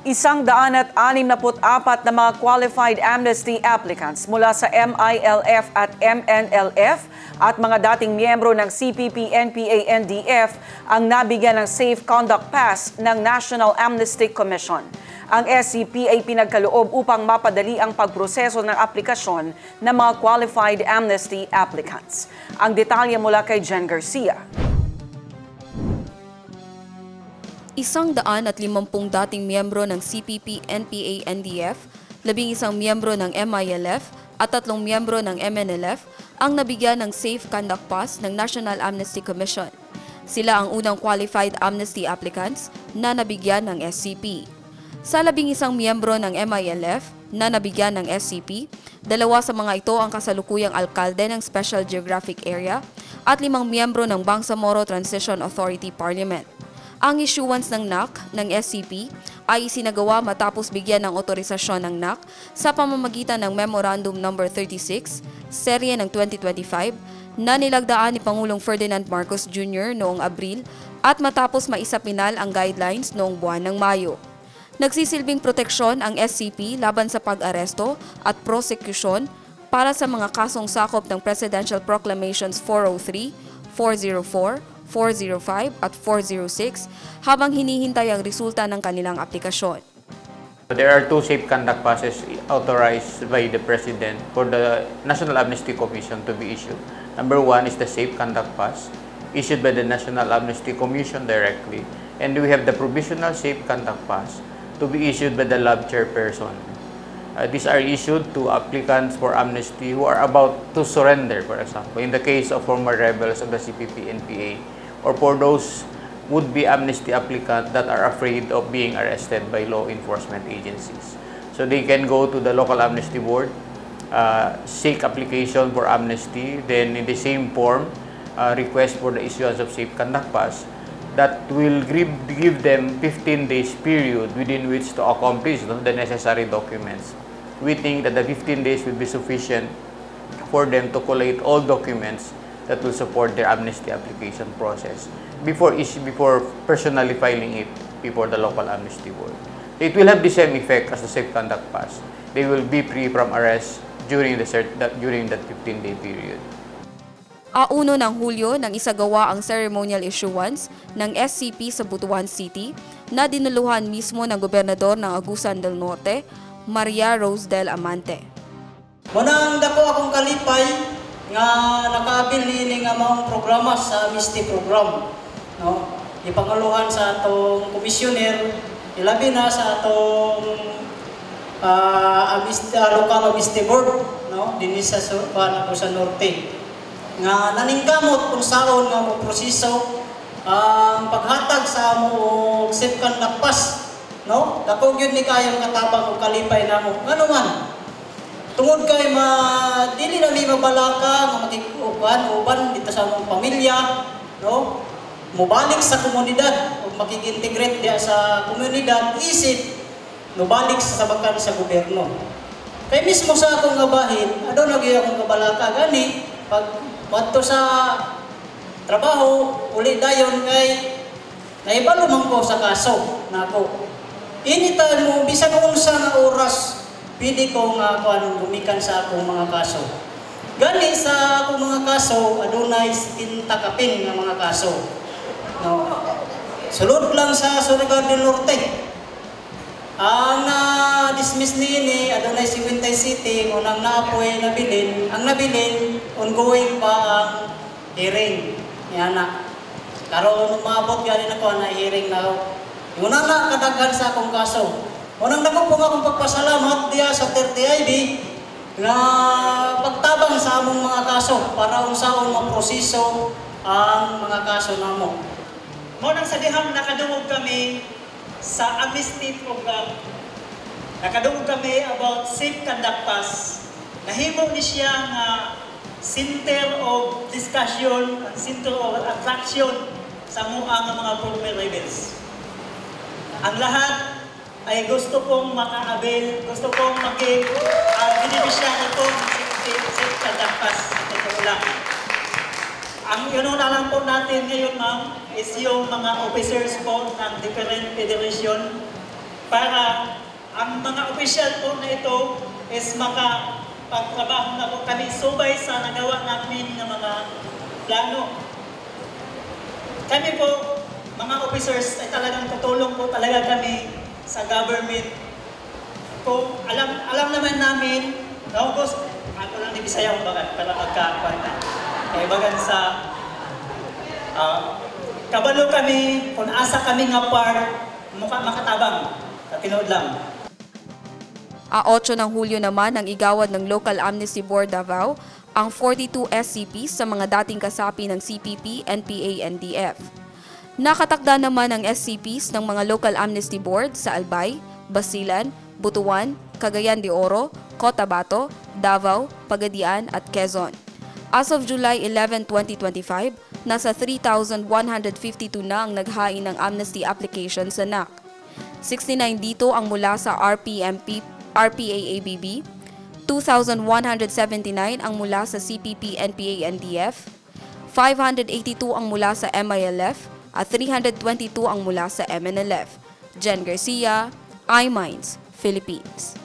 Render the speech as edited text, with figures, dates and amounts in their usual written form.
164 na mga qualified amnesty applicants mula sa MILF at MNLF at mga dating miyembro ng CPP, NPA, NDF ang nabigyan ng Safe Conduct Pass ng National Amnesty Commission. Ang SCP ay pinagkaloob upang mapadali ang pagproseso ng aplikasyon ng mga qualified amnesty applicants. Ang detalye mula kay Jen Garcia. 150 dating miyembro ng CPP, NPA, NDF, 11 miyembro ng MILF at 3 miyembro ng MNLF ang nabigyan ng Safe Conduct Pass ng National Amnesty Commission. Sila ang unang qualified amnesty applicants na nabigyan ng SCP. Sa 11 miyembro ng MILF na nabigyan ng SCP, 2 sa mga ito ang kasalukuyang alkalde ng Special Geographic Area at 5 miyembro ng Bangsamoro Transition Authority Parliament. Ang issuance ng NAC ng SCP ay isinagawa matapos bigyan ng otorisasyon ng NAC sa pamamagitan ng Memorandum No. 36, serye ng 2025, na nilagdaan ni Pangulong Ferdinand Marcos Jr. noong Abril at matapos maisapinal ang guidelines noong buwan ng Mayo. Nagsisilbing proteksyon ang SCP laban sa pag-aresto at prosekusyon para sa mga kasong sakop ng Presidential Proclamations 403, 404, 405 at 406 habang hinihintay ang resulta ng kanilang aplikasyon. There are 2 safe conduct passes authorized by the President for the National Amnesty Commission to be issued. Number 1 is the Safe Conduct Pass issued by the National Amnesty Commission directly, and we have the Provisional Safe Conduct Pass to be issued by the LAB chairperson. These are issued to applicants for amnesty who are about to surrender, for example, in the case of former rebels of the CPP, NPA, or for those would-be amnesty applicants that are afraid of being arrested by law enforcement agencies. So they can go to the local amnesty board, seek application for amnesty, then in the same form, request for the issuance of Safe Conduct Pass that will give them 15 days period within which to accomplish the necessary documents. We think that the 15 days will be sufficient for them to collate all documents that will support their amnesty application process before personally filing it before the local amnesty board. It will have the same effect as the Safe Conduct Pass. They will be free from arrest during that 15-day period. 1 ng Hulyo nang isagawa ang ceremonial issuance ng SCP sa Butuan City na dinuluhan mismo ng Gobernador ng Agusan del Norte, Maria Rose del Amante. Munang dako akong kalipay nga nakabili ni nga mga programa sa amnesty program, no? Ipangaluhan sa atong komisyoner, ilabi na sa atong local amnesty board, no? Dinhi sa Agusan Norte. Nga naningkamot kung saon nga mo proseso ang paghatag sa mo Safe Conduct Pass, no? Dako gyud ni kayong katabang og kalipay namo. Ngano man? Tungod kay dili na mi mabalaka nga makikuan dito sa among pamilya, no? Mobalik sa komunidad ug makig-integrate diha sa komunidad isip mobalik sa sabakan sa gobyerno. Kay mismo sa akong nga bahin, adto na gyud akong kabalaka gani pag wadto sa trabaho, uli dayon kay naibalo man ko sa kaso nako. Anytime mo, bisag unsa nga oras, pwede ko nga gumikan sa akong mga kaso. Gani sa akong mga kaso, adunay 70 kapin nga mga kaso. No. Sulod lang sa Surigao del Norte. Ang na-dismiss niini, adunay 70 City, unang naapoy nabilin. Ang nabilin, ongoing pa ang hearing. Yan na. Karon umabot gani na ko na hearing na unang nakadaghan sa akong kaso. Unang dako po akong pagpasalamat diya sa 30IB na pagtabang sa among mga kaso para unsaon maproseso ang mga kaso namo. Mo nang sa dihang nakadungog kami sa amnesty program. Nakadungog kami about Safe Conduct Pass. Nahimo ni siya nga center of discussion, center of attraction sa mga former rebels. Ang lahat ay gusto kong maka-avail, gusto kong mag-beneficial ito ng Safe Conduct Pass. Ito lang. Ang inuuna lang po natin ngayon, ma'am, is yung mga officers po ng different federation para ang mga opisyal po na ito is makapagtrabaho na po kami subay sa nagawa namin ng mga plano. Kami po, mga officers, ay talagang tutulong po talaga kami sa government. Kung alam naman namin, August, ako lang di Bisaya kung bagan, para magkakwanta. Kaya bagan sa kabalo kami, kung asa kami nga part, makatabang, katinood lang. A 8 ng Hulyo naman ang igawad ng Local Amnesty Board Davao ang 42 SCPs sa mga dating kasapi ng CPP, NPA, NDF. Nakatakda naman ang SCPs ng mga Local Amnesty Board sa Albay, Basilan, Butuan, Cagayan de Oro, Cotabato, Davao, Pagadian at Quezon. As of July 11, 2025, nasa 3,152 na ang naghain ng amnesty application sa NAC. 69 dito ang mula sa RPA-ABB, 2,179 ang mula sa CPP, NPA, NDF, 582 ang mula sa MILF at 322 ang mula sa MNLF. Jen Garcia, iMinds, Philippines.